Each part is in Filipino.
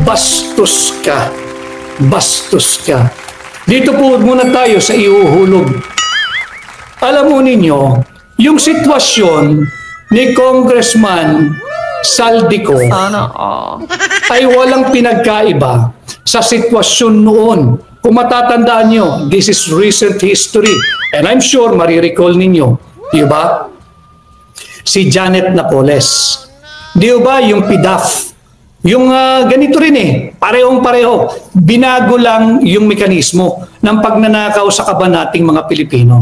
bastos ka. Bastos ka. Dito po muna tayo sa ihuhulog. Alam mo ninyo, yung sitwasyon ni Congressman Saldico ay walang pinagkaiba sa sitwasyon noon. Kung matatandaan nyo, this is recent history. And I'm sure marirecall ninyo, di ba? Si Janet Napoles. Di ba yung PDAF? Yung ganito rin parehong-pareho. Binago lang yung mekanismo ng pagnanakaw sa kaban nating mga Pilipino.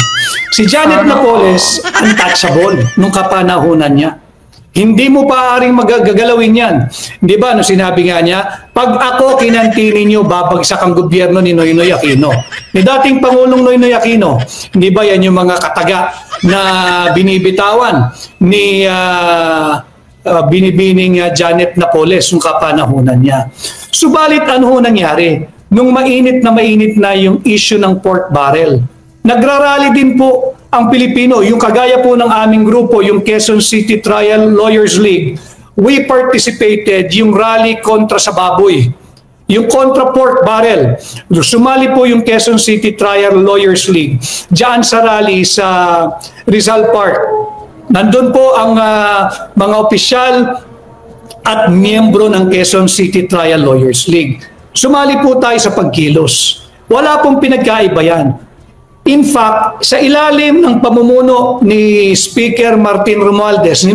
Si Janet Napoles, untouchable nung kapanahunan niya. Hindi mo paaaring magagalawin yan. Di ba, no, sinabi nga niya, pag ako kinantinin niyo, babagsak ang gobyerno ni Noynoy Aquino. Ni dating Pangulong Noynoy Aquino, hindi ba yan yung mga kataga na binibitawan ni binibining Janet Napoles yung kapanahunan niya. Subalit ano ho nangyari? Nung mainit na yung issue ng pork barrel, nagrarally din po ang Pilipino, yung kagaya po ng aming grupo, yung Quezon City Trial Lawyers League. We participated yung rally kontra sa baboy, yung kontra pork barrel. Sumali po yung Quezon City Trial Lawyers League diyan sa rally sa Rizal Park. Nandun po ang mga opisyal at miyembro ng Quezon City Trial Lawyers League. Sumali po tayo sa pagkilos. Wala pong pinagkaiba yan. In fact, sa ilalim ng pamumuno ni Speaker Martin Romualdez,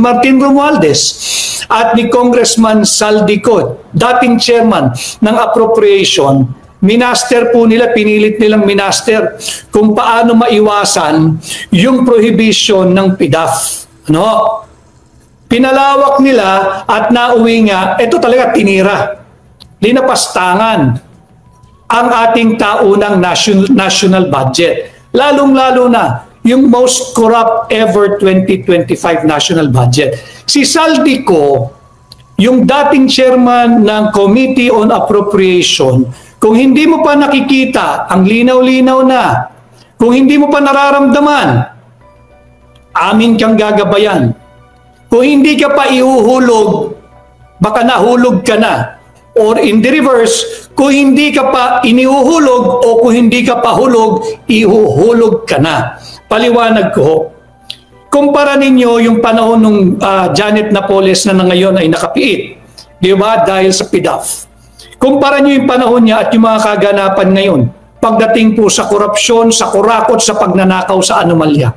at ni Congressman Saldico, dating chairman ng appropriation, minaster po nila, pinilit nilang minaster kung paano maiwasan yung prohibition ng PDAF. Ano? Pinalawak nila at nauwi nga, ito talaga tinira. Linapastangan ang ating taunang national budget. Lalong-lalo na yung most corrupt ever 2025 national budget. Si Saldico, yung dating chairman ng Committee on Appropriation, kung hindi mo pa nakikita ang linaw-linaw na, kung hindi mo pa nararamdaman, amin kang gagabayan. Kung hindi ka pa ihuhulog, baka nahulog ka na. Or in the reverse, kung hindi ka pa inihuhulog o kung hindi ka pa hulog, ihuhulog ka na. Paliwanag ko, kumpara ninyo yung panahon ng Janet Napoles na ngayon ay nakapiit. Di ba? Dahil sa PDAF. Kumpara nyo yung panahon niya at yung mga kaganapan ngayon pagdating po sa korupsyon, sa kurakot, sa pagnanakaw, sa anomalya.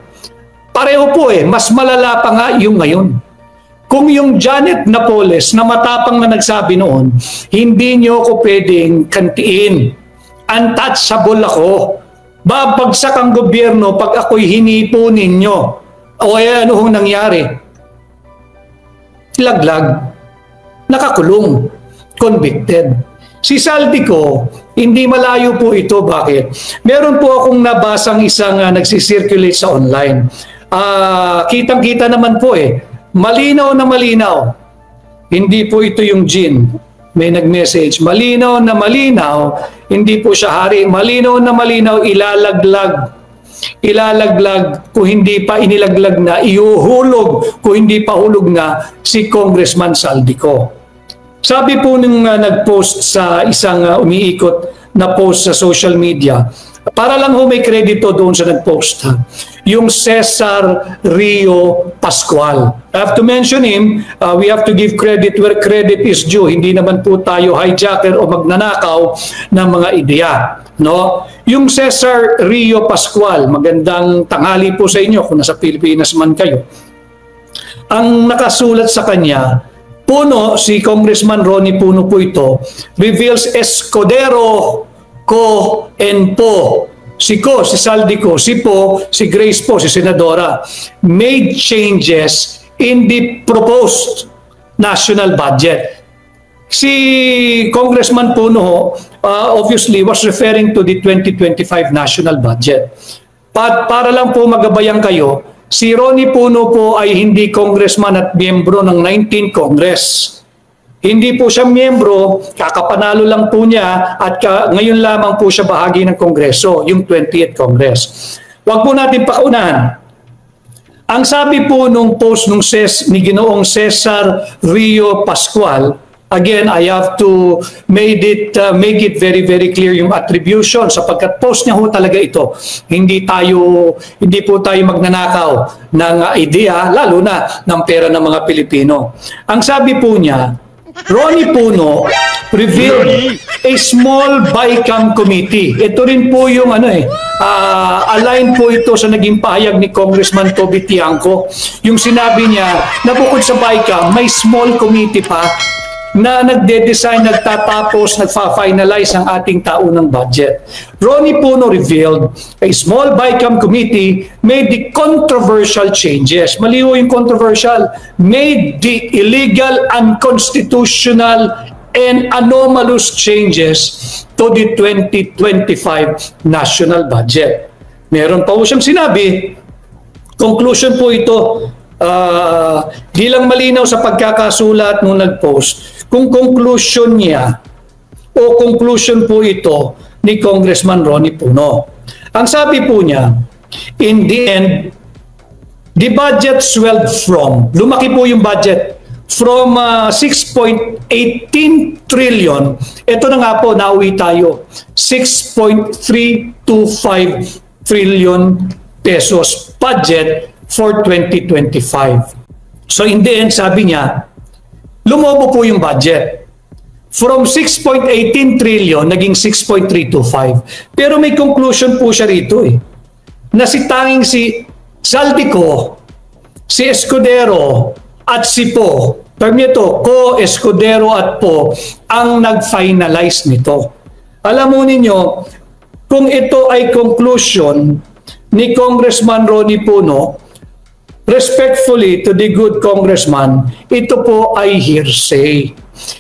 Pareho po mas malala pa nga yung ngayon. Kung yung Janet Napoles na matapang na nagsabi noon, hindi nyo ako pwedeng kantiin. Untouchable ako. Babagsak ang gobyerno pag ako'y hinipo ninyo. O ano hong nangyari? Laglag. Nakakulong. Convicted. Si Saldico, hindi malayo po ito. Bakit? Meron po akong nabasang isang nagsisirculate sa online. Kitang-kita naman po malinaw na malinaw. Hindi po ito yung Jin. May nag-message. Malinaw na malinaw. Hindi po siya hari. Malinaw na malinaw. Ilalaglag. Ilalaglag. Kung hindi pa inilaglag na, ihuhulog. Kung hindi pa hulog na, si Congressman Saldico. Sabi po nung nag-post sa isang umiikot na post sa social media, para lang may kredito doon sa nag-post, yung Cesar Rio Pascual. I have to mention him. We have to give credit where credit is due. Hindi naman po tayo hijacker o magnanakaw ng mga ideya. No? Yung Cesar Rio Pascual, magandang tanghali po sa inyo kung nasa Pilipinas man kayo. Ang nakasulat sa kanya, Puno, si Congressman Ronnie Puno po ito, reveals Escudero Co and Po. Si Co, si Saldico, si Po, si Grace po, si Senadora, made changes in the proposed national budget. Si Congressman Puno, obviously, was referring to the 2025 national budget. Para lang po magabayan kayo, si Ronnie Puno po ay hindi congressman at miyembro ng 19th Congress. Hindi po siya miyembro, kakapanalo lang po niya at ngayon lamang po siya bahagi ng Kongreso, yung 20th Congress. Huwag po natin paunahan. Ang sabi po nung post ni Ginoong Cesar Rio Pascual, Again, I have to make it very, very clear yung attribution sapagkat post niya ho talaga ito. Hindi po tayo magnanakaw ng idea, lalo na ng pera ng mga Pilipino. Ang sabi po niya, Ronnie Puno revealed a small BICAM committee. Ito rin po yung align po ito sa naging pahayag ni Congressman Toby Tiangco. Yung sinabi niya na bukod sa BICAM, may small committee pa na nagde-design, nagtatapos, nagfa-finalize ang ating taunang budget. Ronnie Puno revealed a small BICAM committee made the controversial changes. Maliw yung controversial. Made the illegal, unconstitutional, and anomalous changes to the 2025 national budget. Meron pa po siyang sinabi, conclusion po ito, di lang malinaw sa pagkakasulat nung nag-post, kung conclusion niya o conclusion po ito ni Congressman Ronnie Puno. Ang sabi po niya, in the end, the budget swelled from, lumaki po yung budget, from 6.18 trillion, ito na nga po, nauwi tayo, 6.325 trillion pesos budget for 2025. So in the end, sabi niya, lumobo po yung budget. From 6.18 trillion, naging 6.325. Pero may conclusion po siya rito na tanging si Saldico, si Escudero, at si Po, permito, Ko, Escudero at Po, ang nag-finalize nito. Alam mo ninyo, kung ito ay conclusion ni Congressman Ronnie Puno, respectfully to the good congressman, ito po ay hearsay.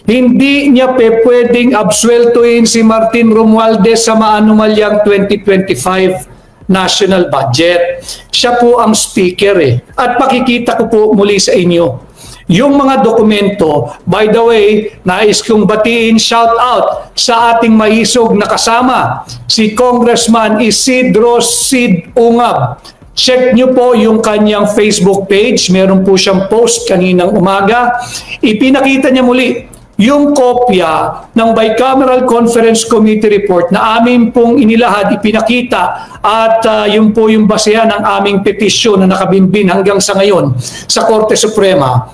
Hindi niya pwedeng absueltuin si Martin Romualdez sa maanumalyang 2025 national budget. Siya po ang speaker At pakikita ko po muli sa inyo. Yung mga dokumento, by the way, nais kong batiin, shout out sa ating mahisog na kasama, si Congressman Isidro Sid Ungab. Check nyo po yung kanyang Facebook page. Meron po siyang post kaninang umaga. Ipinakita niya muli yung kopya ng Bicameral Conference Committee report na amin pong inilahad, ipinakita at yun po yung basehan ng aming petisyon na nakabinbin hanggang sa ngayon sa Korte Suprema.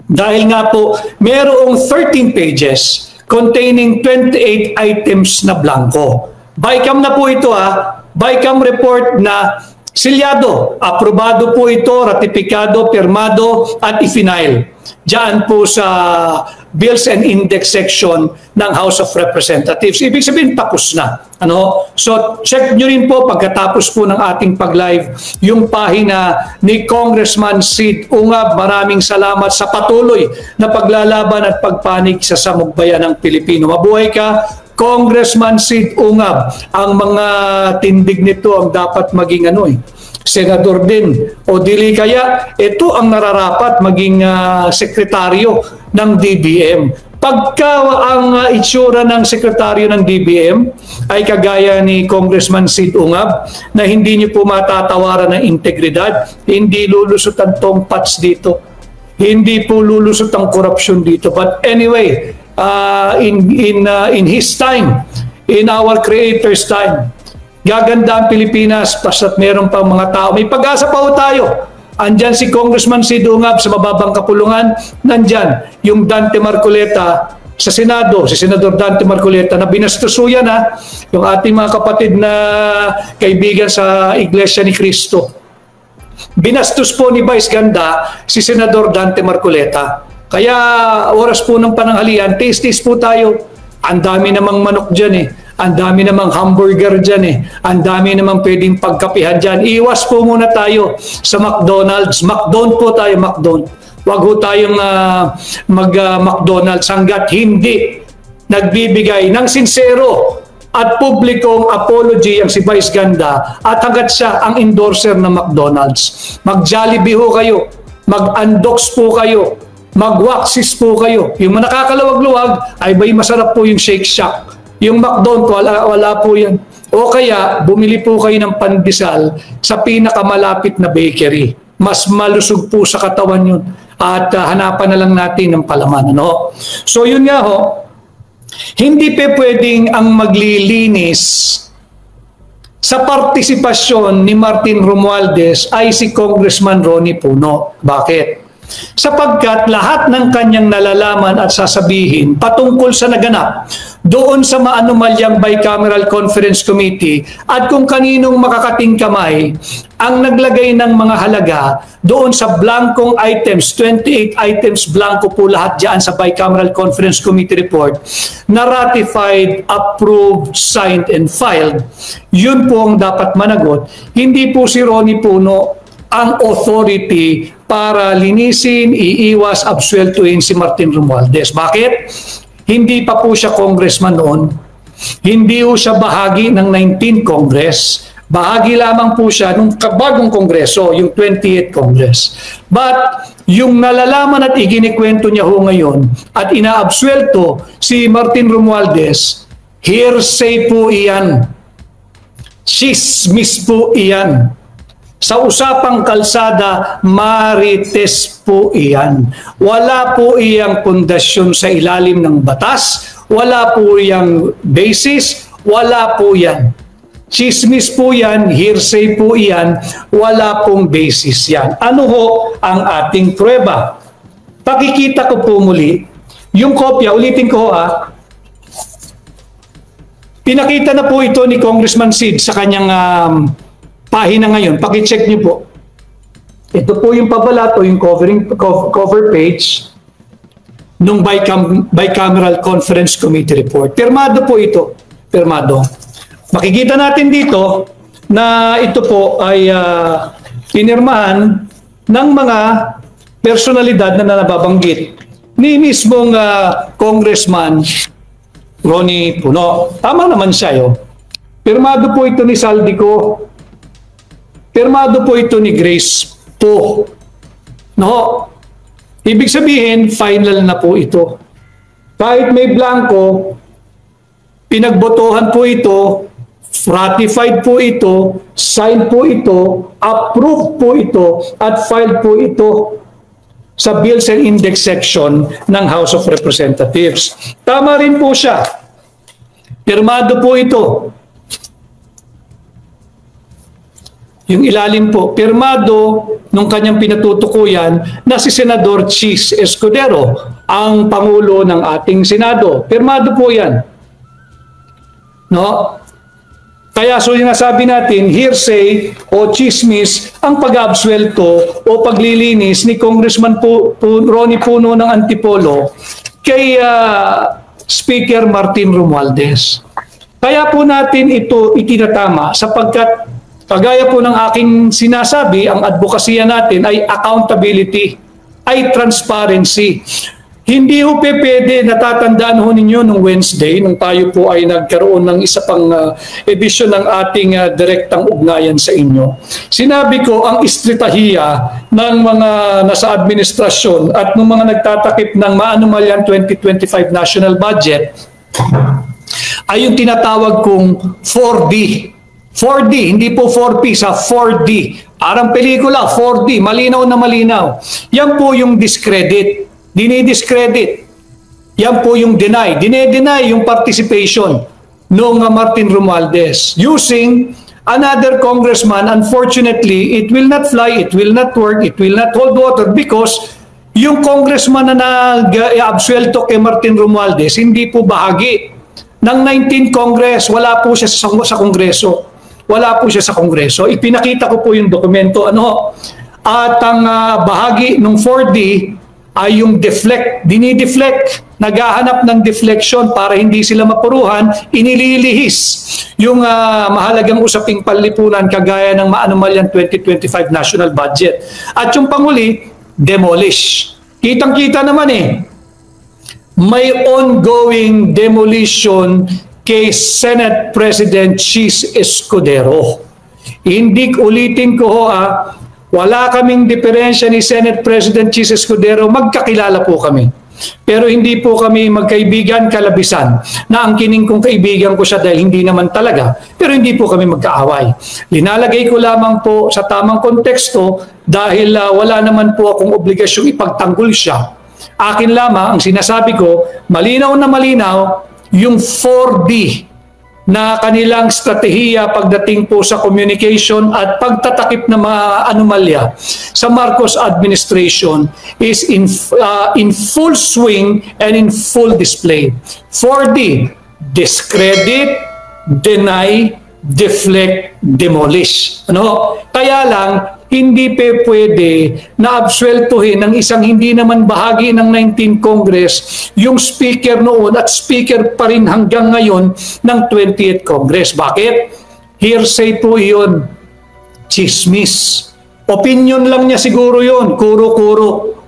Dahil nga po, merong 13 pages containing 28 items na blanco. Bicam na po ito Bicam report na silyado, aprobado po ito, ratipikado, pirmado at ifinail. Diyan po sa Bills and Index section ng House of Representatives. Ibig sabihin, tapos na. So, check nyo rin po pagkatapos po ng ating pag-live yung pahina ni Congressman Sid Ungab. Maraming salamat sa patuloy na paglalaban at pagpanig sa samugbayan ng Pilipino. Mabuhay ka, Congressman Sid Ungab. Ang mga tindig nito ang dapat maging senador din. O dili kaya, ito ang nararapat maging sekretaryo ng DBM. Pagka ang itsura ng sekretaryo ng DBM ay kagaya ni Congressman Sid Ungab na hindi niyo po matatawaran ng integridad, hindi lulusot ang tongpats dito. Hindi po lulusot ang korupsyon dito. But anyway, in his time, in our Creator's time, gaganda ang Pilipinas basta't meron pang mga tao. May pag-asa pa ho tayo. Andyan si Congressman Sid Ungab sa mababang kapulungan. Nandyan yung Dante Marcoleta sa Senado, si Senador Dante Marcoleta na binastusuyan yung ating mga kapatid na kaibigan sa Iglesia ni Cristo. Binastos po ni Vice Ganda si Senador Dante Marcoleta. Kaya oras po ng pananghalian, taste po tayo. Ang dami namang manok dyan Ang dami namang hamburger dyan Ang dami namang pwedeng pagkapihan dyan. Iwas po muna tayo sa McDonald's. McDonald's po tayo, McDonald's. Huwag ho tayong mag-McDonald's hanggat hindi nagbibigay ng sincero at publikong apology ang si Vice Ganda at hanggat siya ang endorser ng McDonald's. Mag-Jollibee ho kayo, mag-Andox po kayo, mag-Waxis po kayo. Yung nakakaluwag-luwag ay bay masarap po yung Shake Shack. Yung McDonald's, wala po yan. O kaya, bumili po kayo ng pandesal sa pinakamalapit na bakery. Mas malusog po sa katawan yun. at hanapan na lang natin ng palaman. Ano? So yun nga ho, hindi pa pwedeng ang maglilinis sa partisipasyon ni Martin Romualdez ay si Congressman Ronnie Puno. Bakit? Sapagkat lahat ng kanyang nalalaman at sasabihin patungkol sa naganap doon sa maanumalyang Bicameral Conference Committee at kung kaninong makakating kamay ang naglagay ng mga halaga doon sa blankong items, 28 items blanco po lahat dyan sa Bicameral Conference Committee report na ratified, approved, signed, and filed. Yun po ang dapat managot. Hindi po si Ronnie Puno ang authority para linisin, iiwas, absueltuhin si Martin Romualdez. Bakit? Hindi pa po siya congressman noon. Hindi po siya bahagi ng 19th Congress. Bahagi lamang po siya nung bagong kongreso, yung 28th Congress. But yung nalalaman at iginikwento niya ho ngayon at inaabsuelto si Martin Romualdez, hearsay po iyan. Chismis po iyan. Sa usapang kalsada, marites po iyan. Wala po iyang pundasyon sa ilalim ng batas, wala po iyang basis, wala po yan. Chismis po yan, hearsay po yan, wala pong basis yan. Ano ho ang ating prueba? Pakikita ko po muli, yung kopya, ulitin ko ha, pinakita na po ito ni Congressman Sid sa kanyang pahina ngayon, pakicheck niyo po. Ito po yung pabalato, yung cover page nung Bicameral Conference Committee report. Pirmado po ito. Pirmado. Makikita natin dito na ito po ay inirmahan ng mga personalidad na nababanggit ni mismong Congressman Ronnie Puno. Tama naman siya yun. Pirmado po ito ni Saldico. Pirmado po ito ni Grace po. No? Ibig sabihin, final na po ito. Kahit may blanco, pinagbotohan po ito, ratified po ito, signed po ito, approved po ito, at filed po ito sa Bills and Index section ng House of Representatives. Tama rin po siya. Pirmado po ito. Yung ilalim po, pirmado nung kanyang pinatutukuyan na si Senador Chis Escudero, ang Pangulo ng ating Senado. Pirmado po yan. No? Kaya so yung nasabi natin, hearsay o chismis ang pag-absuelto o paglilinis ni Congressman Ronnie Puno ng Antipolo kay Speaker Martin Romualdez. Kaya po natin ito itinatama sapagkat kagaya po ng aking sinasabi, ang advokasya natin ay accountability, ay transparency. Hindi ho pwede, natatandaan ho ninyo nung Wednesday, nung tayo po ay nagkaroon ng isa pang edisyon ng ating direktang ugnayan sa inyo. Sinabi ko ang istritahiya ng mga nasa administrasyon at ng mga nagtatakip ng maanumalyang 2025 national budget ay yung tinatawag kong 4D. 4D, hindi po 4P, sa 4D. Arang pelikula, 4D, malinaw na malinaw. Yan po yung discredit, dinidiscredit. Yan po yung deny, dinedeny yung participation noong Martin Romualdez. Using another congressman, unfortunately, it will not fly, it will not work, it will not hold water because yung congressman na nag-absuelto kay Martin Romualdez, hindi po bahagi ng 19th Congress, wala po siya sa Kongreso. Wala po siya sa Kongreso. Ipinakita ko po yung dokumento. At ang bahagi ng 4D ay yung deflect, dinideflect, naghahanap ng deflection para hindi sila mapuruhan, inililihis yung mahalagang usaping panlipunan kagaya ng maanumalyang 2025 national budget. At yung panguli, demolish. Kitang-kita naman may ongoing demolition kay Senate President Chis Escudero. Hindi ulitin ko wala kaming diferensya ni Senate President Chis Escudero, magkakilala po kami. Pero hindi po kami magkaibigan kalabisan na ang kining kong kaibigan ko siya dahil hindi naman talaga. Pero hindi po kami magkaaway. Linalagay ko lamang po sa tamang konteksto dahil wala naman po akong obligasyong ipagtanggol siya. Akin lamang ang sinasabi ko, malinaw na malinaw yung 4D na kanilang strategiya pagdating po sa communication at pagtatakip ng mga anomalya sa Marcos administration is in full swing and in full display. 4D, discredit, deny, deflect, demolish. Ano? Kaya lang, hindi pwede na absueltuhin ng isang hindi naman bahagi ng 19th Congress yung speaker noon at speaker pa rin hanggang ngayon ng 20th Congress. Bakit? Hearsay po yun. Chismis. Opinion lang niya siguro yun. Kuro-kuro.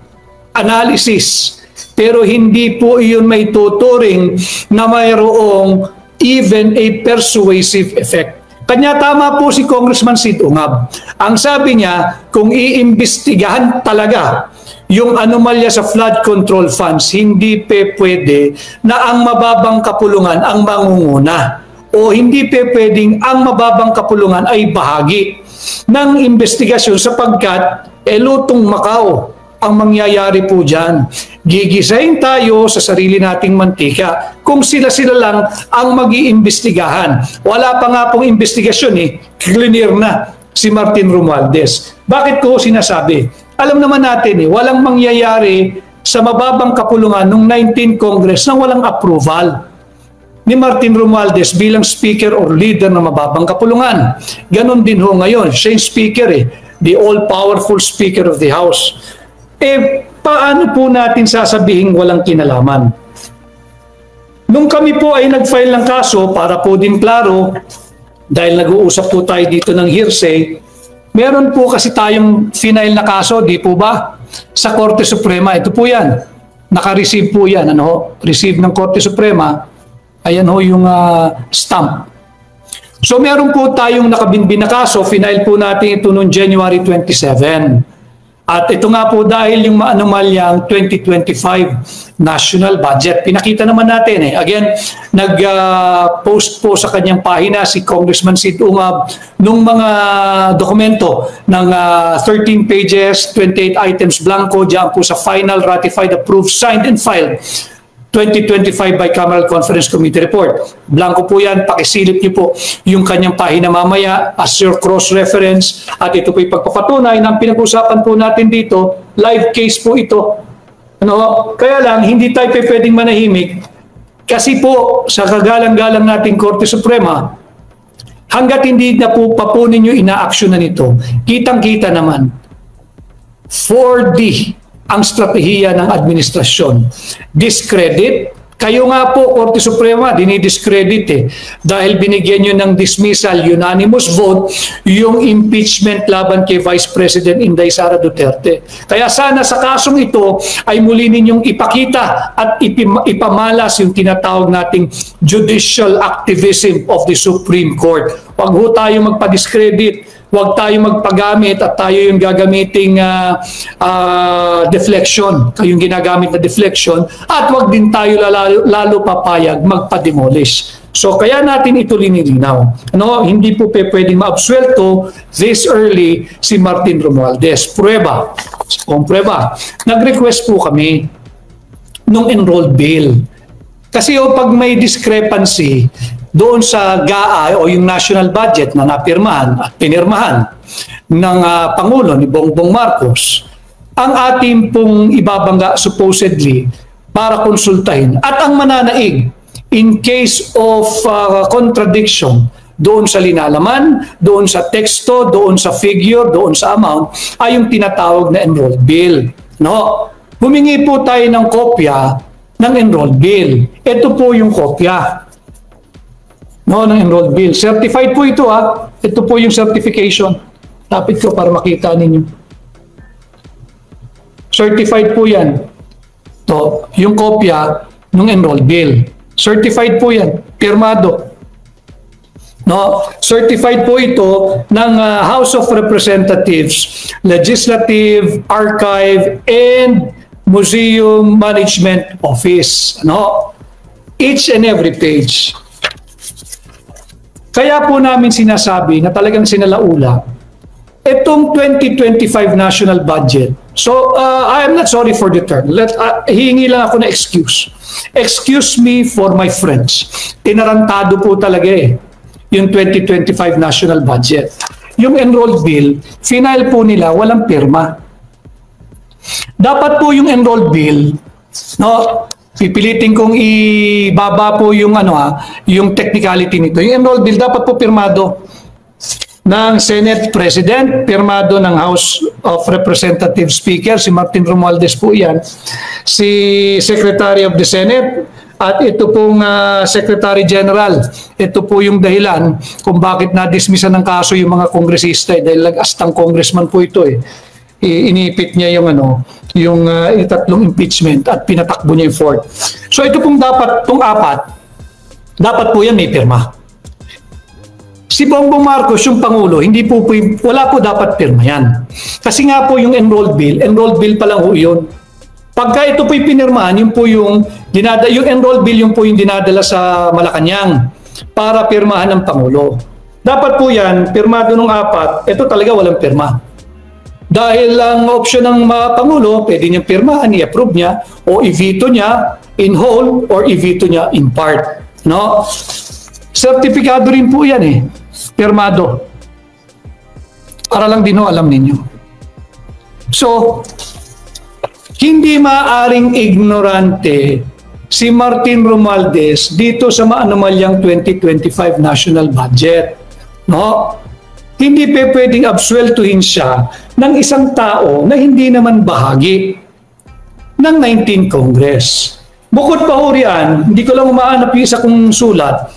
Analysis. Pero hindi po iyon may tuturing na mayroong even a persuasive effect. Kanya tama po si Congressman Sid Ungab. Ang sabi niya, kung iimbestigahan talaga yung anomalya sa flood control funds, hindi pwede na ang mababang kapulungan ang mangunguna. O hindi pwedeng ang mababang kapulungan ay bahagi ng investigasyon sapagkat lutong Macau ang mangyayari po dyan. Gigisahin tayo sa sarili nating mantika kung sila-sila lang ang mag-iimbestigahan. Wala pa nga pong investigasyon clear na si Martin Romualdez. Bakit ko sinasabi? Alam naman natin walang mangyayari sa mababang kapulungan ng 19th Congress na walang approval ni Martin Romualdez bilang speaker or leader ng mababang kapulungan. Ganon din ho ngayon. Siya yung speaker the all-powerful speaker of the House. Paano po natin sasabihin walang kinalaman? Nung kami po ay nag-file ng kaso, para po din klaro, dahil nag-uusap po tayo dito ng hearsay, meron po kasi tayong final na kaso, di po ba? Sa Korte Suprema, ito po yan. Naka-receive po yan. Receive ng Korte Suprema. Ayan ho yung stamp. So meron po tayong nakabinbin na kaso, final po natin ito noong January 27. At ito nga po dahil yung anomalyang 2025 national budget. Pinakita naman natin Again, nag-post po sa kanyang pahina si Congressman Sid Ungab nung mga dokumento ng 13 pages, 28 items blanco diyan po sa final ratified, approved, signed and filed 2025 Bicameral Conference Committee Report. Blanco po yan, pakisilip niyo po yung kanyang pahina mamaya as your cross-reference at ito po ipagpapatunay ng pinag-usapan po natin dito, live case po ito. Kaya lang, hindi tayo pwedeng manahimik kasi po sa kagalang-galang nating Korte Suprema, hanggat hindi na po ninyo ina-actionan ito, kitang-kita naman, 4D ang strategiya ng administrasyon. Discredit. Kayo nga po, Korte Suprema, dinidiscredit dahil binigyan nyo ng dismissal, unanimous vote, yung impeachment laban kay Vice President Inday Sara Duterte. Kaya sana sa kasong ito ay muli ninyong ipakita at ipamalas yung tinatawag nating judicial activism of the Supreme Court. Huwag ho tayo magpa-discredit. Huwag tayo magpagamit at tayo yung gagamiting deflection, kayong ginagamit na deflection, at huwag din tayo lalo papayag magpa-demolish. So kaya natin ito linilinaw. Hindi po pwedeng ma-absuelto this early si Martin Romualdez. Prueba. Kung prueba. Nag-request po kami nung enrolled bill. Kasi pag may discrepancy doon sa GAA o yung national budget na napirmahan at pinirmahan ng Pangulo ni Bongbong Marcos, ang ating pong ibabangga supposedly para konsultahin at ang mananaig in case of contradiction doon sa linalaman, doon sa teksto, doon sa figure, doon sa amount, ay yung tinatawag na enrolled bill. Humingi po tayo ng kopya ng enrolled bill. Ito po yung kopya ng enrolled bill. Certified po ito Ito po yung certification. Lapit ko para makita ninyo. Certified po yan. Ito, yung kopya ng enrolled bill. Certified po yan. Pirmado. Certified po ito ng House of Representatives, Legislative, Archive, and Museum Management Office. No? Each and every page. Kaya po namin sinasabi na talagang sinalaula itong 2025 national budget. So, I am not sorry for the term. Hihingi lang ako na excuse. Excuse me for my friends. Tinarantado po talaga yung 2025 national budget. Yung enrolled bill, final po nila, walang pirma. Dapat po yung enrolled bill, no, pipilitin kong ibaba po yung yung technicality nito. Yung enrolled bill dapat po pirmado ng Senate President, pirmado ng House of Representative Speaker, si Martin Romualdez po yan, si Secretary of the Senate, at ito pong Secretary General. Ito po yung dahilan kung bakit na-dismissan ng kaso yung mga kongresista dahil astang congressman po ito Inipit niya yung yung tatlong impeachment at pinatakbo niya yung fourth. So ito pong dapat, itong apat, dapat po yan may pirma. Si Bongbong Marcos, yung Pangulo, wala po dapat pirma yan. Kasi nga po yung enrolled bill pa lang ho yun. Pagka ito po'y pinirmahan, yung enrolled bill yung po yung dinadala sa Malacanang para pirmahan ng Pangulo. Dapat po yan, pirmado ng apat, ito talaga walang pirma. Dahil ang option ng Pangulo, pwede niyang pirmahan, i-approve niya, o i-veto niya in whole, or i-veto niya in part. No? Sertipikado rin po yan pirmado. Para lang din alam ninyo. So, hindi maaring ignorante si Martin Romualdez dito sa maanumalyang 2025 national budget. No? Hindi pwedeng absueltuhin siya ng isang tao na hindi naman bahagi ng 19th Congress. Bukod pa ho riyan, hindi ko lang umaanap yung isa kong sulat,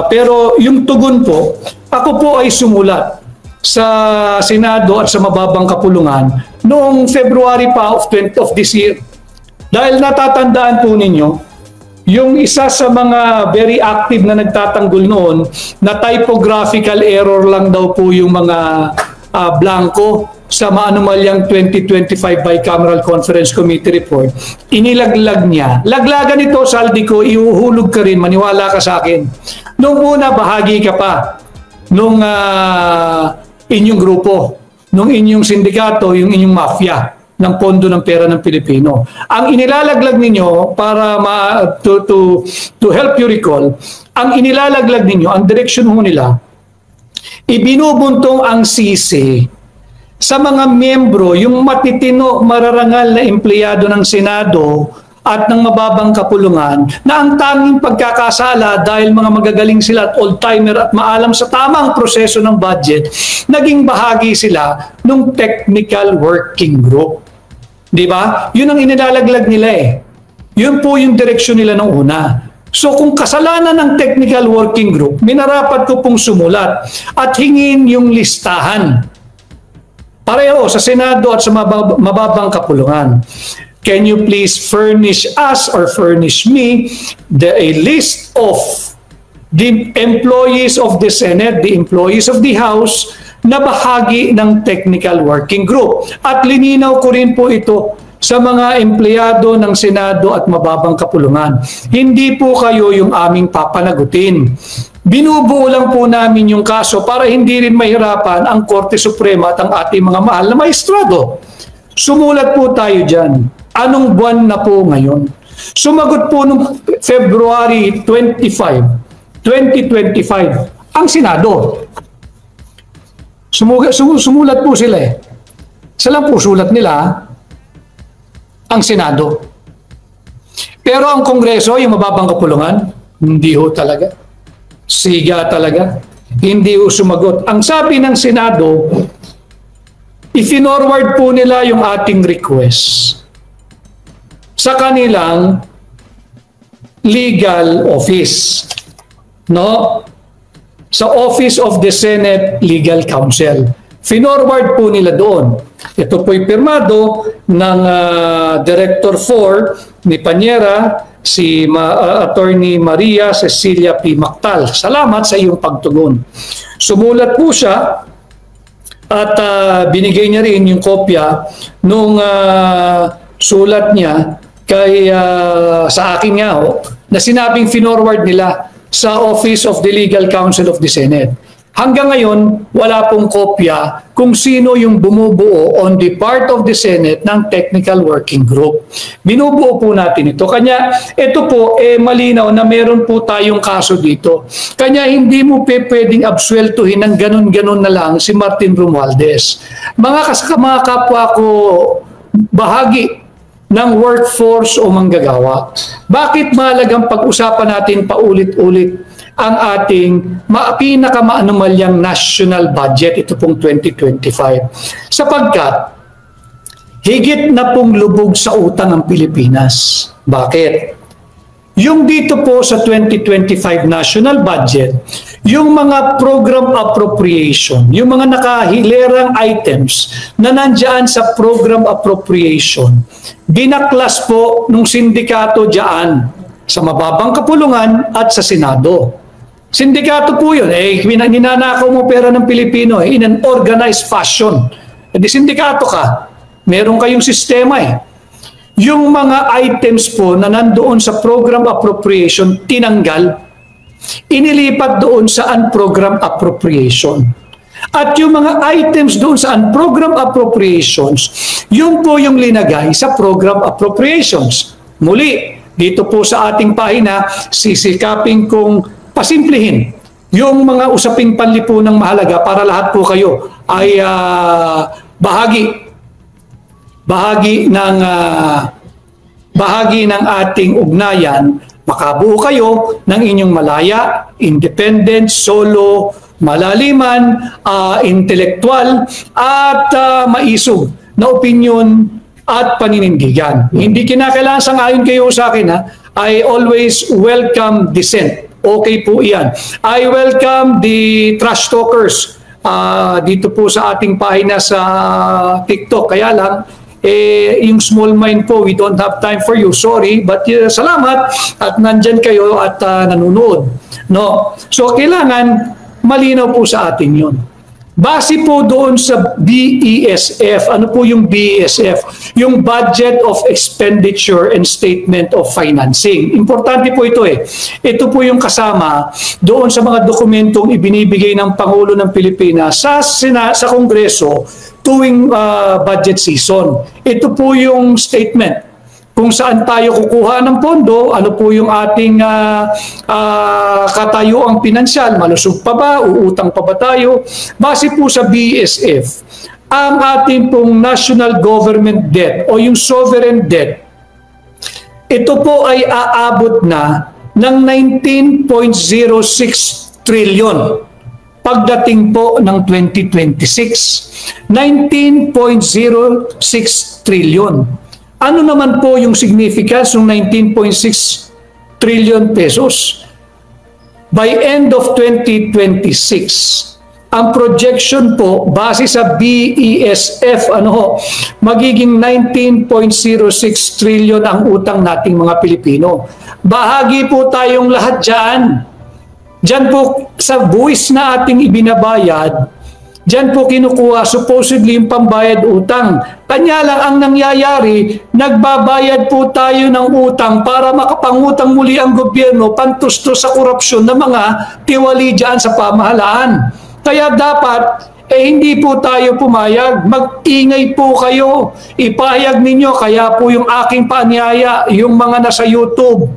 pero yung tugon po, ako po ay sumulat sa Senado at sa mababang kapulungan noong February pa of this year. Dahil natatandaan po ninyo, yung isa sa mga very active na nagtatanggol noon na typographical error lang daw po yung mga blanco sa maanumalyang 2025 Bicameral Conference Committee report, inilaglag niya. Laglagan ito, Saldi ko, iuhulog ka rin, maniwala ka sa akin. Nung una, bahagi ka pa nung inyong grupo, nung inyong sindikato, yung inyong mafia ng pondo ng pera ng Pilipino. Ang inilalaglag ninyo para to help you recall, ang inilalaglag ninyo, ang direksyon mo nila, ibinubuntong ang sisi sa mga miyembro, yung matitino, mararangal na empleyado ng Senado at ng mababang kapulungan na ang tanging pagkakasala dahil mga magagaling sila at old-timer at maalam sa tamang proseso ng budget, naging bahagi sila ng technical working group. Di ba? Yun ang inilalaglag nila Yun po yung direksyon nila nung una. So kung kasalanan ng technical working group, minarapat ko pong sumulat at hingin yung listahan. Pareho sa Senado at sa mababang kapulungan. Can you please furnish us or furnish me a list of the employees of the Senate, the employees of the House na bahagi ng technical working group. At lininaw ko rin po ito sa mga empleyado ng Senado at mababang kapulungan. Hindi po kayo yung aming papanagutin. Binubuo lang po namin yung kaso para hindi rin mahirapan ang Korte Suprema at ang ating mga mahal na maestrado. Sumulat po tayo dyan. Anong buwan na po ngayon? Sumagot po noong February 25, 2025, ang Senado. Sumulat po sila Sila po sulat nila, ang Senado. Pero ang Kongreso, yung mababang kapulungan, hindi ho talaga. Siga talaga. Hindi ho sumagot. Ang sabi ng Senado, i-forward po nila yung ating request sa kanilang legal office, no? Sa Office of the Senate Legal Counsel. Finorward po nila doon. Ito po'y pirmado ng Director 4 ni Panyera, si Attorney Maria Cecilia P. Mactal. Salamat sa iyong pagtugon. Sumulat po siya at binigay niya rin yung kopya nung sulat niya kay sa akin nga na sinabing finorward nila sa Office of the Legal Counsel of the Senate. Hanggang ngayon, wala pong kopya kung sino yung bumubuo on the part of the Senate ng Technical Working Group. Binubuo po natin ito. Kanya, ito po, malinaw na meron po tayong kaso dito. Kanya, hindi mo pwedeng absueltuhin ng ganun-ganun na lang si Martin Romualdez. Mga kapwa ko, bahagi ng workforce o manggagawa. Bakit mahalagang pag-usapan natin paulit-ulit ang ating pinaka-maanumalyang national budget, ito pong 2025? Sapagkat higit na pong lubog sa utang ang Pilipinas. Bakit? Yung dito po sa 2025 national budget, yung mga program appropriation, yung mga nakahilerang items na nandyan sa program appropriation, binaklas po nung sindikato dyan sa mababang kapulungan at sa Senado. Sindikato po yun. Ninanakaw mo pera ng Pilipino in an organized fashion. Di sindikato ka. Meron kayong sistema Yung mga items po na nandoon sa program appropriation, tinanggal, inilipat doon sa unprogram appropriation. At yung mga items doon sa unprogram appropriations, yun po yung linagay sa program appropriations. Muli, dito po sa ating pahina, sisikapin kong pasimplihin yung mga usaping panlipunang mahalaga para lahat po kayo ay bahagi ng ating ugnayan, makabuo kayo ng inyong malaya, independent, solo, malaliman, intelektual at maisog na opinyon at paninindigan. Hindi kinakailangan sang-ayon kayo sa akin I always welcome dissent. Okay po iyan. I welcome the trash talkers dito po sa ating pahina sa TikTok. Kaya lang, yung small mind po, we don't have time for you. Sorry, but salamat at nandyan kayo at nanonood. No? So, kailangan malinaw po sa atin yun. Base po doon sa BESF. Ano po yung BESF? Yung Budget of Expenditure and Statement of Financing. Importante po ito Ito po yung kasama doon sa mga dokumentong ibinibigay ng Pangulo ng Pilipinas sa Kongreso tuwing budget season. Ito po yung statement kung saan tayo kukuha ng pondo, ano po yung ating katayuang pinansyal, malusog pa ba, uutang pa ba tayo. Base po sa BSF, ang ating pong national government debt o yung sovereign debt, ito po ay aabot na ng 19.06 trillion pagdating po ng 2026. 19.06 trillion. Ano naman po yung significance ng 19.6 trillion pesos? By end of 2026, ang projection po base sa BESF magiging 19.06 trillion ang utang nating mga Pilipino. Bahagi po tayong lahat dyan. Dyan po sa buwis na ating ibinabayad, diyan po kinukuha supposedly yung pambayad utang. Kanya lang ang nangyayari, nagbabayad po tayo ng utang para makapangutang muli ang gobyerno pantustos sa korupsyon ng mga tiwali dyan sa pamahalaan. Kaya dapat, hindi po tayo pumayag. Mag-ingay po kayo. Ipahayag ninyo, kaya po yung aking paanyaya, yung mga nasa YouTube,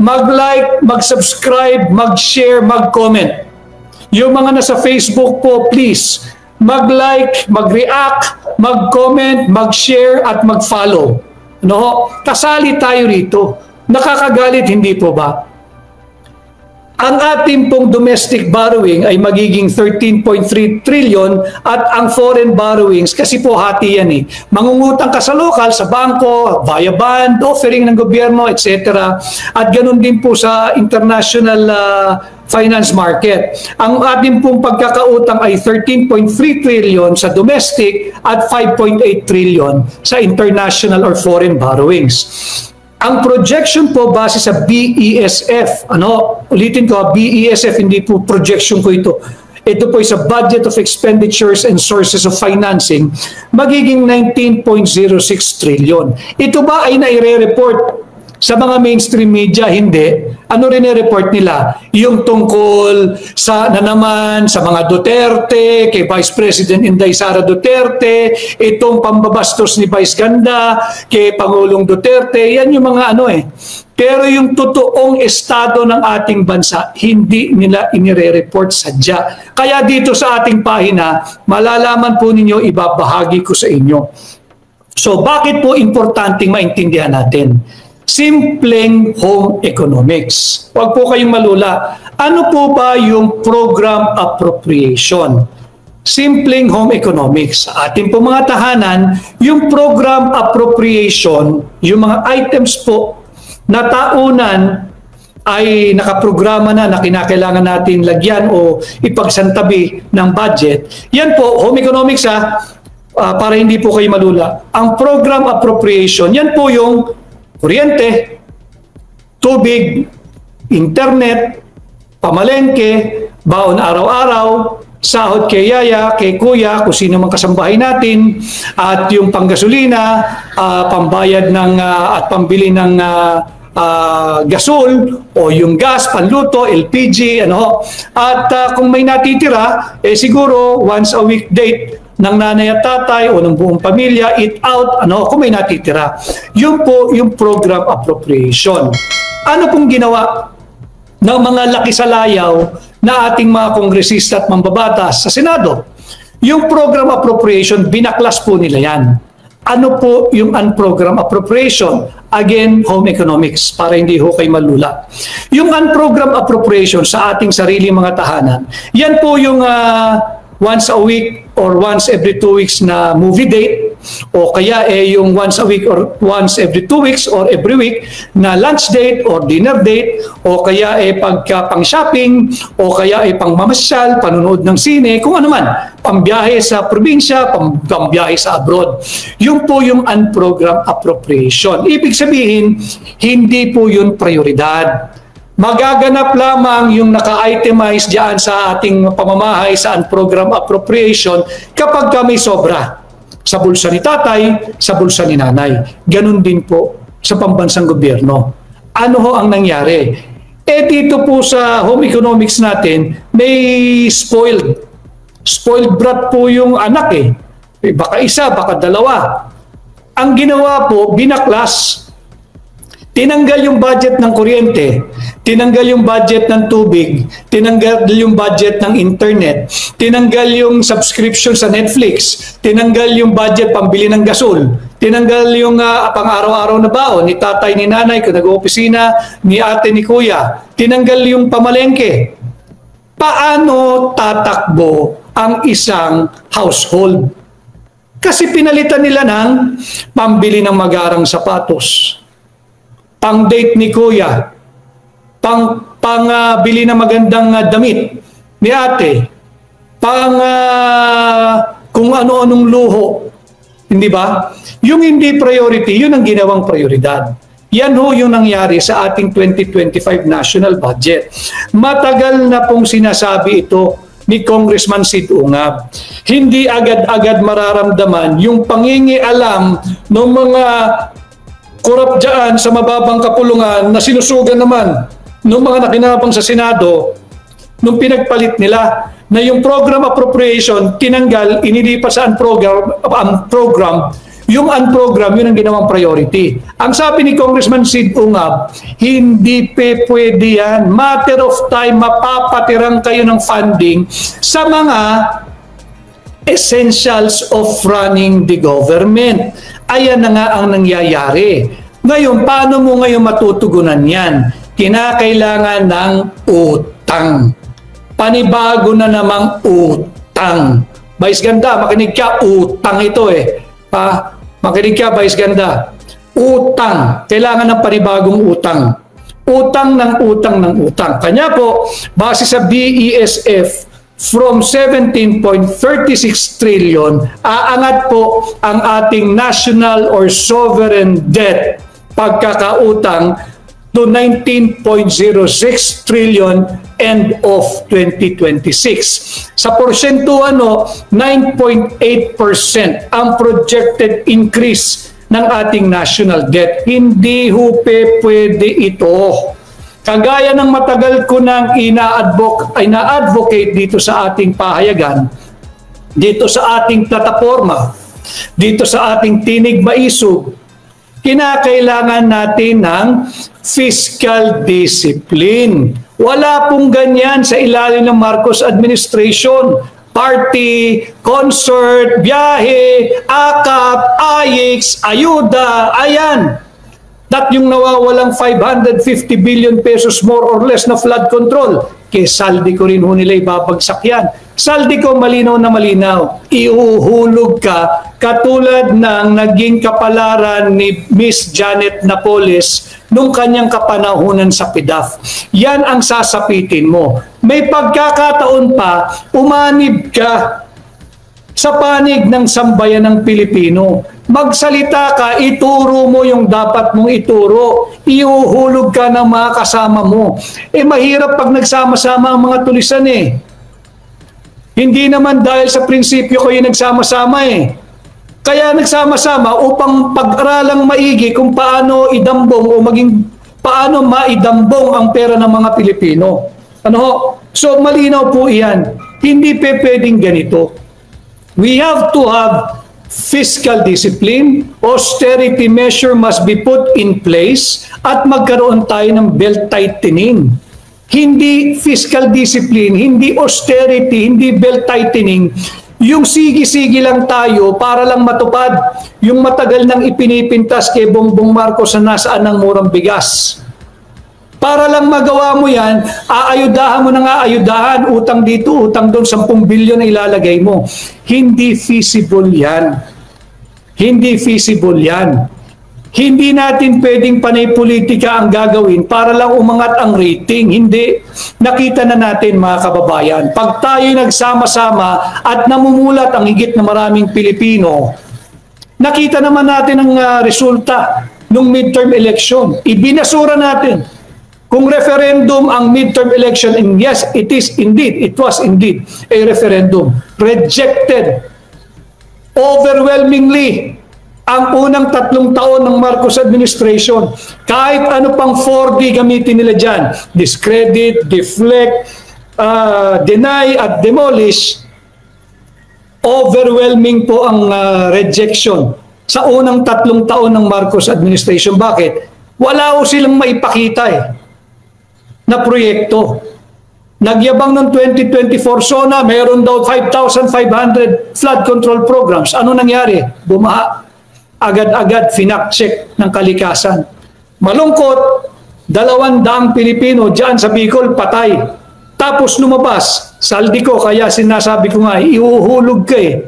mag-like, mag-subscribe, mag-share, mag-comment. Yung mga nasa Facebook po, please, mag-like, mag-react, mag-comment, mag-share, at mag-follow. Kasali tayo rito. Nakakagalit, hindi po ba? Ang ating pong domestic borrowing ay magiging 13.3 trillion at ang foreign borrowings, kasi po hati yan mangungutang ka sa lokal, sa bangko, via bond, offering ng gobyerno, etc. At ganun din po sa international finance market. Ang ating pong pagkakautang ay 13.3 trillion sa domestic at 5.8 trillion sa international or foreign borrowings. Ang projection po base sa BESF, ulitin ko, BESF, hindi po projection ko ito. ito po sa budget of expenditures and sources of financing, magiging 19.06 trillion. Ito ba ay naire-report sa mga mainstream media? Hindi. Ano rin i-report nila? Yung tungkol sa naman sa mga Duterte, kay Vice President Inday Sara Duterte, itong pambabastos ni Vice Ganda, kay Pangulong Duterte, yan yung mga Pero yung totoong estado ng ating bansa, hindi nila inire-report sadya. Kaya dito sa ating pahina, malalaman po ninyo, ibabahagi ko sa inyo. So bakit po importanteng maintindihan natin? Simpleng home economics. Huwag po kayong malula. Ano po ba yung program appropriation? Simpleng home economics. Sa ating po mga tahanan, yung program appropriation, yung mga items po na taunan ay nakaprograma na kinakailangan natin lagyan o ipagsantabi ng budget. Yan po, home economics para hindi po kayo malula. Ang program appropriation, yan po yung kuryente, tubig, internet, pamalengke, baon araw-araw, sahod kay yaya, kay kuya, kung sino man kasambahay natin, at yung panggasolina, pambayad ng at pambili ng gasol o yung gas, panluto, LPG, At kung may natitira, siguro once a week date ng nanay at tatay o ng buong pamilya, eat out, kung may natitira. Yun po yung program appropriation. Ano pong ginawa ng mga laki sa layaw na ating mga kongresista at mambabatas sa Senado? Yung program appropriation, binaklas po nila yan. Ano po yung unprogram appropriation? Again, home economics, para hindi ho kayo malula. Yung unprogram appropriation sa ating sarili mga tahanan, yan po yung once a week or once every 2 weeks na movie date, o kaya yung once a week or once every 2 weeks or every week na lunch date or dinner date, o kaya pagka pang shopping, o kaya pang mamasyal, panunood ng sine, kung ano man, pambiyahe sa probinsya, pambiyahe sa abroad. Yun po yung unprogram appropriation. Ibig sabihin, hindi po yun prioridad. Magaganap lamang yung naka-itemize diyan sa ating pamamahay sa program appropriation kapag may sobra sa bulsa ni tatay, sa bulsa ni nanay. Ganun din po sa pambansang gobyerno. Ano ho ang nangyari? Dito po sa home economics natin, may spoiled. Spoiled brat po yung anak Baka isa, baka dalawa. Ang ginawa po, binaklas. Tinanggal yung budget ng kuryente, tinanggal yung budget ng tubig, tinanggal yung budget ng internet, tinanggal yung subscription sa Netflix, tinanggal yung budget pambili ng gasol, tinanggal yung pang-araw-araw na baon ni tatay, ni nanay, kung nag-opisina, ni ate, ni kuya, tinanggal yung pamalengke. Paano tatakbo ang isang household? Kasi pinalitan nila ng pambili ng magarang sapatos, pang-date ni kuya, pang-bili ng magandang damit ni ate, kung ano-anong luho. Hindi ba? Yung hindi priority, yun ang ginawang prioridad. Yan ho yung nangyari sa ating 2025 national budget. Matagal na pong sinasabi ito ni Congressman Sid Ungab. Hindi agad-agad mararamdaman yung pangingialam ng mga korap dyan sa mababang kapulungan na sinusugan naman ng mga nakinabang sa Senado nung pinagpalit nila na yung program appropriation tinanggal, inilipat sa program. Yung unprogram, yun ang ginawang priority. Ang sabi ni Congressman Sid Ungab, hindi pwede yan. Matter of time, mapapatirang kayo ng funding sa mga essentials of running the government. Ayan na nga ang nangyayari. Ngayon, paano mo ngayon matutugunan yan? Kinakailangan ng utang. Panibago na namang utang. Vice Ganda, makinig ka, utang ito makinig ka, Vice Ganda. Utang. Kailangan ng panibagong utang. Utang ng utang ng utang. Kanya po, base sa BESF, from 17.36 trillion, aangat po ang ating national or sovereign debt pagkakautang to 19.06 trillion end of 2026. Sa porsyentuhan, 9.8% ang projected increase ng ating national debt. Hindi pwede ito. Kagaya ng matagal ko nang ina-advocate dito sa ating pahayagan, dito sa ating plataforma, dito sa ating tinig maisog, kinakailangan natin ng fiscal discipline. Wala pong ganyan sa ilalim ng Marcos administration. Party, concert, biyahe, akap, AIX, ayuda, ayan. That yung nawawalang 550 billion pesos more or less na flood control, kay saldi ko rin nila ibabagsak yan. Saldi ko malinaw na malinaw, iuhulog ka katulad ng naging kapalaran ni Miss Janet Napoles nung kanyang kapanahunan sa PDAF. Yan ang sasapitin mo. May pagkakataon pa, umanib ka sa panig ng sambayan ng Pilipino. Magsalita ka, ituro mo yung dapat mong ituro. Iuhulog ka ng mga kasama mo. Mahirap pag nagsama-sama ang mga tulisan Hindi naman dahil sa prinsipyo kayo nagsama-sama Kaya nagsama-sama upang pag-aralang maigi kung paano idambong o paano maidambong ang pera ng mga Pilipino. So malinaw po iyan. Hindi pwedeng ganito. We have to have fiscal discipline, austerity measure must be put in place, at magkaroon tayo ng belt tightening. Hindi fiscal discipline, hindi austerity, hindi belt tightening. Yung sige-sige lang tayo para lang matupad yung matagal nang ipinipintas kay Bongbong Marcos na nasaan ng murang bigas. Para lang magawa mo yan, aayudahan mo ng aayudahan, utang dito, utang doon, 10 bilyon na ilalagay mo. Hindi feasible yan. Hindi feasible yan. Hindi natin pwedeng panay politika ang gagawin para lang umangat ang rating. Hindi. Nakita na natin mga kababayan, pag tayo nagsama-sama at namumulat ang higit na maraming Pilipino, nakita naman natin ang resulta ng midterm election. Ibinasura natin. Kung referendum ang midterm election, and yes, it was indeed a referendum, rejected overwhelmingly ang unang 3 taon ng Marcos administration. Kahit ano pang 4D gamitin nila dyan, discredit, deflect, deny at demolish, overwhelming po ang rejection sa unang 3 taon ng Marcos administration. Bakit? Wala ko silang maipakita na proyekto. Nagyabang ng 2024 SONA, mayroon daw 5,500 flood control programs. Ano nangyari? Bumaha. Agad-agad finak-check ng kalikasan. Malungkot, 200 Pilipino dyan sa Bicol patay. Tapos lumabas, saldi ko, kaya sinasabi ko nga, iuhulog ka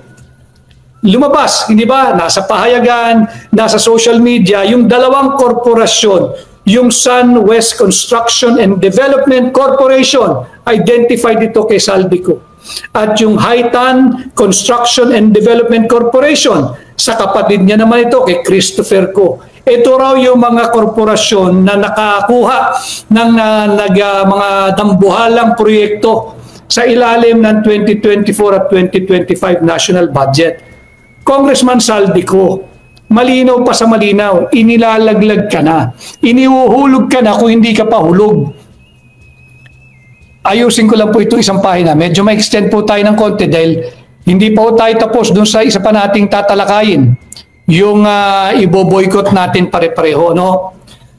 Lumabas, hindi ba? Nasa pahayagan, nasa social media, yung 2 korporasyon, yung Sun West Construction and Development Corporation, identified ito kay Saldico. At yung Haitan Construction and Development Corporation, sa kapatid niya naman ito, kay Christopher Co. Ito raw yung mga korporasyon na nakakuha ng mga dambuhalang proyekto sa ilalim ng 2024 at 2025 national budget. Congressman Saldico, malinaw pa sa malinaw, inilalaglag ka na. Inihuhulog ka na kung hindi ka pa hulog. Ayusin ko lang po ito isang pahina. Medyo ma-extend po tayo ng konti dahil hindi pa po tayo tapos dun sa isa pa nating tatalakayin. Yung iboboykot natin pare-pareho.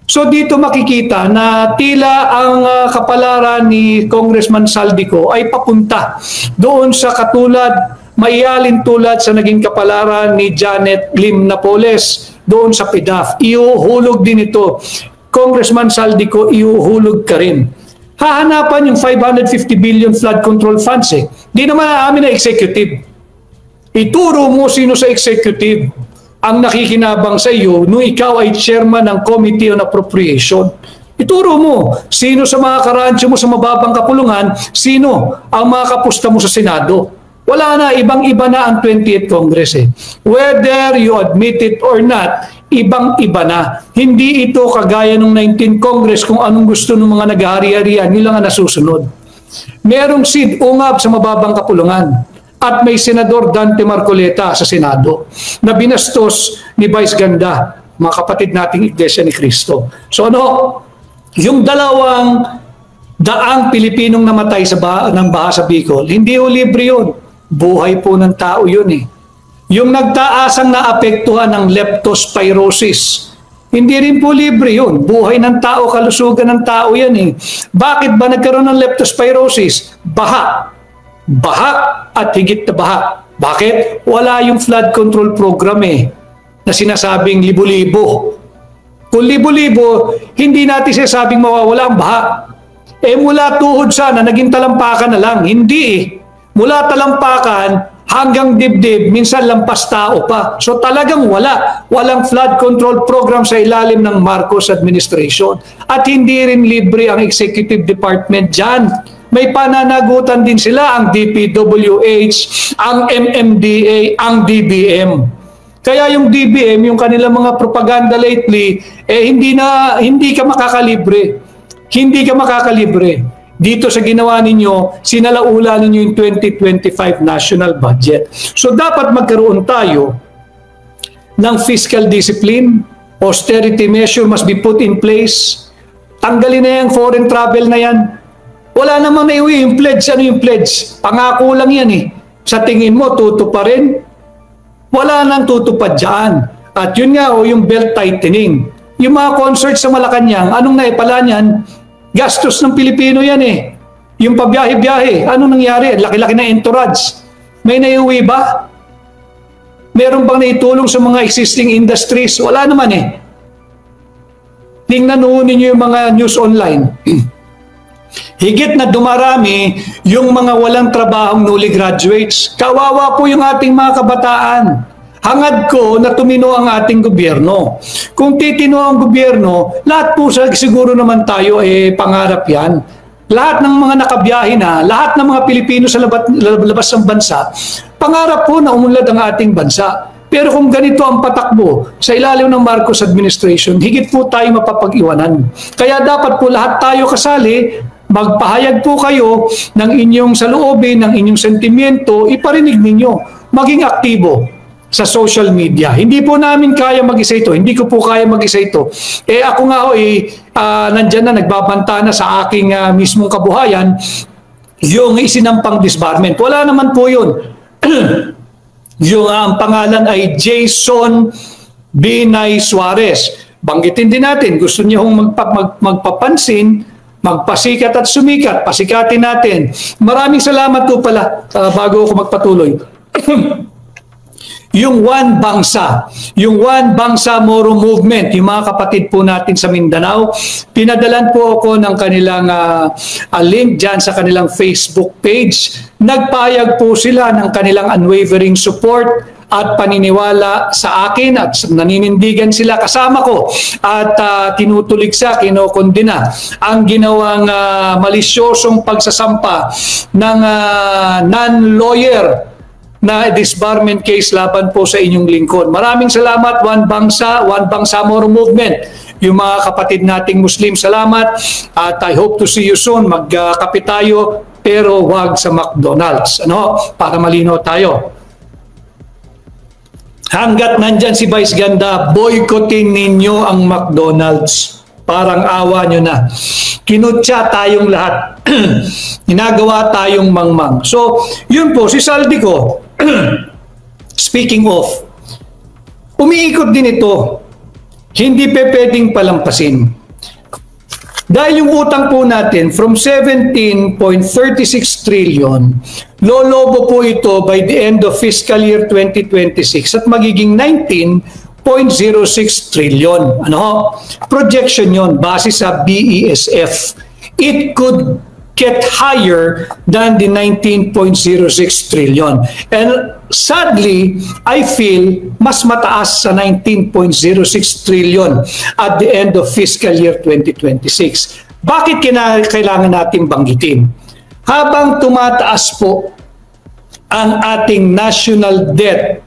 So dito makikita na tila ang kapalaran ni Congressman Saldico ay papunta doon sa katulad, maialin tulad sa naging kapalaran ni Janet Lim Napoles doon sa PDAF. Iuhulog din ito. Congressman Saldico, iuhulog ka rin. Hahanapan yung 550 billion flood control funds Di naman amin na executive. Ituro mo sino sa executive ang nakikinabang sa iyo nung ikaw ay chairman ng Committee on Appropriation. Ituro mo sino sa mga karansyo mo sa mababang kapulungan, sino ang mga kapusta mo sa Senado. Wala na, ibang-iba na ang 20th Congress eh. Whether you admit it or not, ibang-iba na. Hindi ito kagaya ng 19th Congress kung anong gusto ng mga naghahari-harian, nila nga nasusunod. Merong seat ungab sa mababang kapulungan at may Senador Dante Marcoleta sa Senado na binastos ni Vice Ganda, mga kapatid nating Iglesia ni Cristo. So yung dalawang daang Pilipinong namatay ng baha sa Bicol, hindi ho libre yun. Buhay po ng tao yun eh. Yung nagtaasang naapektuhan ng leptospirosis, hindi rin po libre yun. Buhay ng tao, kalusugan ng tao yan eh. Bakit ba nagkaroon ng leptospirosis? Baha. Baha at higit na baha. Bakit? Wala yung flood control program eh, na sinasabing libo-libo. Kung libo-libo, hindi natin sinasabing mawawala ang baha. Mula tuhod sana, naging talampakan na lang. Hindi eh. Mula talampakan hanggang dibdib, minsan lampas tao pa. So talagang walang flood control program sa ilalim ng Marcos administration. At hindi rin libre ang executive department dyan. May pananagutan din sila, ang DPWH, ang MMDA, ang DBM. Kaya yung DBM, yung kanilang mga propaganda lately, hindi ka makakalibre. Hindi ka makakalibre. Dito sa ginawa ninyo, sinalaula ninyo yung 2025 national budget. So dapat magkaroon tayo ng fiscal discipline, austerity measure must be put in place. Tanggalin na yung foreign travel na yan. Wala namang naiuwi yung pledge. Ano yung pledge? Pangako lang yan eh. Sa tingin mo, tutuparin? Wala nang tutupad dyan. At yun nga yung belt tightening. Yung mga concert sa Malacanang, anong naipala niyan? Gastos ng Pilipino yan eh. Yung pabiyahe-biyahe, anong nangyari? Laki-laki na entourage. May naiuwi ba? Meron bang naitulong sa mga existing industries? Wala naman eh. Tingnan ninyo yung mga news online. Higit na dumarami yung mga walang trabahong newly graduates. Kawawa po yung ating mga kabataan. Hangad ko na tumino ang ating gobyerno. Kung titino ang gobyerno, lahat po siguro naman tayo pangarap yan. Lahat ng mga nakabiyahe na, lahat ng mga Pilipino sa labas ng bansa, pangarap po na umunlad ang ating bansa. Pero kung ganito ang patakbo sa ilalim ng Marcos administration, higit po tayo mapapag-iwanan. Kaya dapat po lahat tayo kasali, magpahayag po kayo ng inyong saloobin, ng inyong sentimiento, iparinig ninyo, maging aktibo sa social media. Hindi po namin kaya mag-isa ito. Hindi ko po kaya mag-isa ito. Ako nga nandyan na, nagbabanta na sa aking mismong kabuhayan yung isinampang disbarment. Wala naman po yun. Yung ang pangalan ay Jason Binay Suarez. Banggitin din natin, gusto niyo magpapansin, magpasikat at sumikat, pasikatin natin. Maraming salamat po pala bago ako magpatuloy. Yung One Bangsa Moro Movement, yung mga kapatid po natin sa Mindanao, pinadalan po ako ng kanilang link dyan sa kanilang Facebook page. Nagpayag po sila ng kanilang unwavering support at paniniwala sa akin at naninindigan sila kasama ko at tinutuligsa, kinokondena ang ginawang malisyosong pagsasampa ng non-lawyer na disbarment case laban po sa inyong lingkod. Maraming salamat, One Bangsa Moro Movement. Yung mga kapatid nating Muslim, salamat. At I hope to see you soon. Magkape tayo, pero wag sa McDonald's. Para malinaw tayo. Hanggat nandyan si Vice Ganda, boycottin ninyo ang McDonald's. Parang awa nyo na. Kinutya tayong lahat. Ginagawa tayong mangmang. So, yun po, si Saldico, speaking of, umiikot din ito. Hindi pwedeng palampasin. Dahil yung utang po natin from 17.36 trillion, lolobo po ito by the end of fiscal year 2026 at magiging 19.06 trillion. Projection yon base sa BESF. It could get higher than the 19.06 trillion. And sadly, I feel mas mataas sa 19.06 trillion at the end of fiscal year 2026. Bakit kailangan natin banggitin? Habang tumataas po ang ating national debt,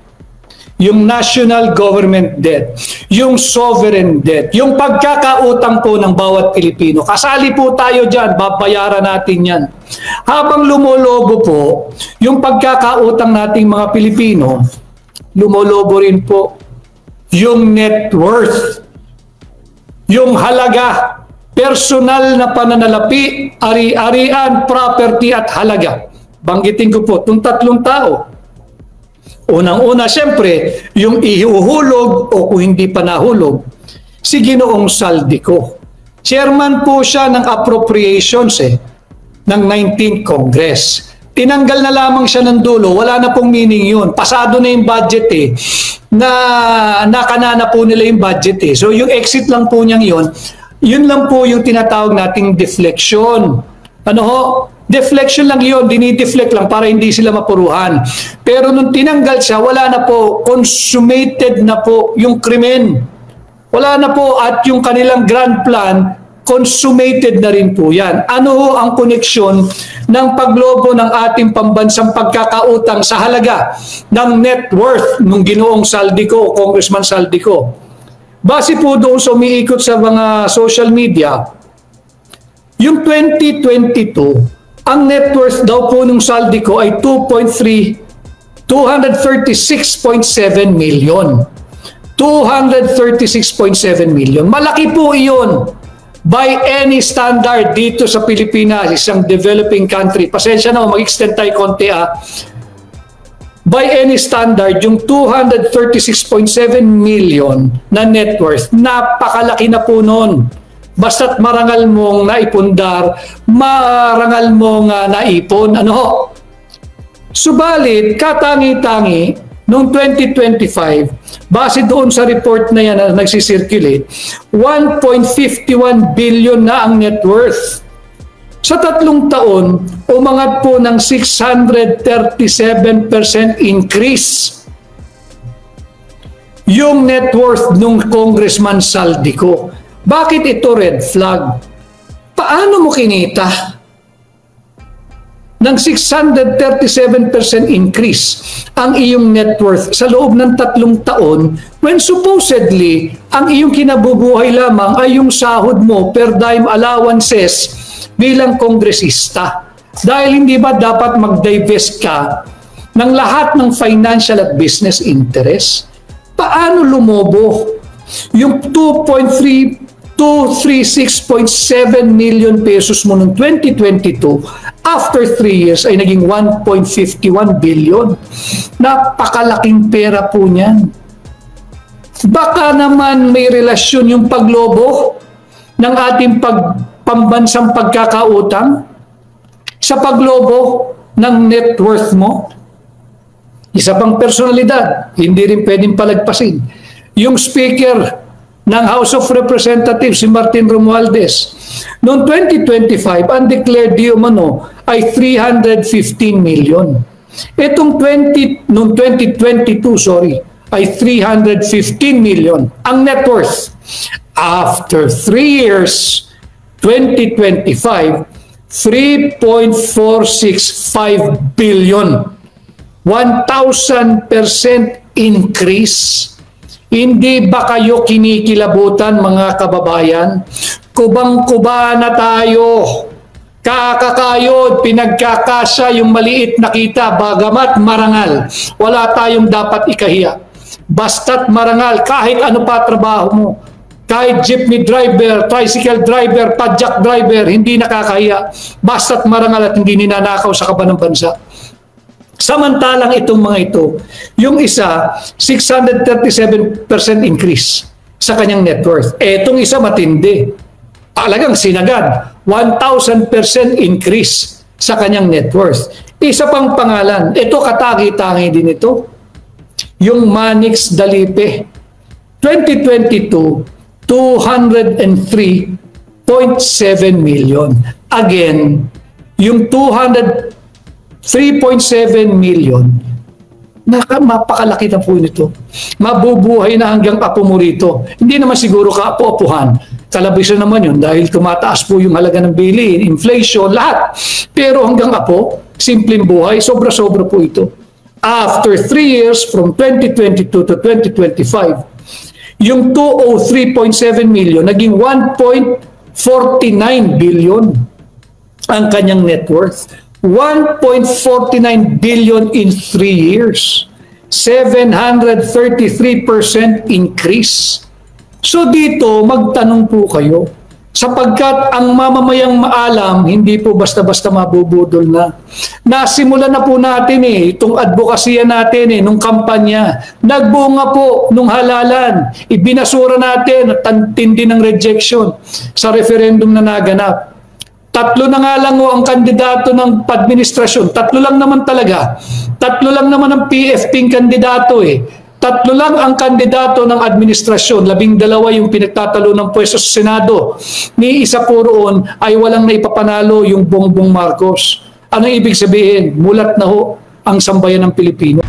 yung national government debt, yung sovereign debt, yung pagkakautang po ng bawat Pilipino. Kasali po tayo dyan, babayaran natin yan. Habang lumolobo po, yung pagkakautang nating mga Pilipino, lumolobo rin po yung net worth, yung halaga, personal na pananalapi, ari-arian, property at halaga. Banggitin ko po, itong tatlong tao. Unang-una, siyempre, yung ihuhulog o kung hindi pa nahulog, si Ginoong Saldico. Chairman po siya ng appropriations ng 19th Congress. Tinanggal na lamang siya ng dulo, wala na pong meaning yun. Pasado na yung budget na nakanana po nila yung budget So yung exit lang po niyang yun lang po yung tinatawag nating deflection. Ano ho? Deflection lang yun, dinideflect lang para hindi sila mapuruhan. Pero nung tinanggal siya, wala na po, consummated na po yung krimen. Wala na po at yung kanilang grand plan, consummated na rin po yan. Ano ho ang koneksyon ng paglobo ng ating pambansang pagkakautang sa halaga ng net worth ng Ginoong Saldico o Congressman Saldico? Base po doon sa umiikot sa mga social media, yung 2022, ang net worth daw po ng Saldico ay 236.7 million. 236.7 million. Malaki po iyon by any standard dito sa Pilipinas, isang developing country. Pasensya na, mag-extend tayo konti By any standard, yung 236.7 million na net worth, napakalaki na po noon. Basta't marangal mong naipundar, marangal mong naipon. Ano ho? Subalit, katangi-tangi, noong 2025, base doon sa report na yan na nagsisirculate, 1.51 billion na ang net worth. Sa 3 taon, umangat po ng 637% increase yung net worth ng Congressman Saldico. Bakit ito red flag? Paano mo kinita ng 637% increase ang iyong net worth sa loob ng 3 taon when supposedly ang iyong kinabubuhay lamang ay yung sahod mo per dime allowances bilang kongresista? Dahil hindi ba dapat mag-divest ka ng lahat ng financial at business interest? Paano lumobo yung 236.7 million pesos mo noong 2022, after 3 years ay naging 1.51 billion. Napakalaking pera po niyan. Baka naman may relasyon yung paglobo ng ating pambansang pagkakautang sa paglobo ng net worth mo. Isa pang personalidad, hindi rin pwedeng palagpasin. Yung speaker ng House of Representatives, si Martin Romualdez. Noong 2025, ang declared di umano ay 315 million. Noong 2022, ay 315 million ang net worth. After 3 years, 2025, 3.465 billion. 1,000% increase. Hindi ba kayo kinikilabutan, mga kababayan? Kubang-kuba na tayo. Kakakayod, pinagkakasya yung maliit na kita, bagamat marangal. Wala tayong dapat ikahiya. Basta't marangal, kahit ano pa trabaho mo. Kahit jeepney driver, tricycle driver, padjak driver, hindi nakakahiya. Basta't marangal at hindi ninanakaw sa kaban ng bansa. Samantalang itong mga ito, yung isa, 637% increase sa kanyang net worth. Itong isa matindi. Talagang sinagad, 1,000% increase sa kanyang net worth. Isa pang pangalan, ito katagi-tangi din ito, yung Manix Dalipe. 2022, 203.7 million. Again, yung 3.7 million, mapakalaki na po nito. Mabubuhay na hanggang apo mo rito. Hindi naman siguro ka apo-apuhan. kalabisan naman yun dahil tumataas po yung halaga ng bilihin, inflation, lahat. Pero hanggang ako, simpleng buhay, sobra-sobra po ito. After 3 years, from 2022 to 2025, yung 203.7 million, naging 1.49 billion ang kanyang net worth. 1.49 billion in 3 years. 733% increase. So dito, magtanong po kayo. Sapagkat ang mamamayang maalam, hindi po basta-basta mabubudol na. Nasimulan na po natin itong advokasya natin nung kampanya. Nagbunga po nung halalan. Ibinasura natin at tindi ng rejection sa referendum na naganap. 3 na nga lang ang kandidato ng administrasyon. 3 lang naman talaga. 3 lang naman ang PFP kandidato 3 lang ang kandidato ng administrasyon. 12 yung pinagtatalo ng pwesto sa Senado. Ni isa po roon ay walang naipapanalo yung Bongbong Marcos. Ano ibig sabihin? Mulat na ho ang sambayan ng Pilipino.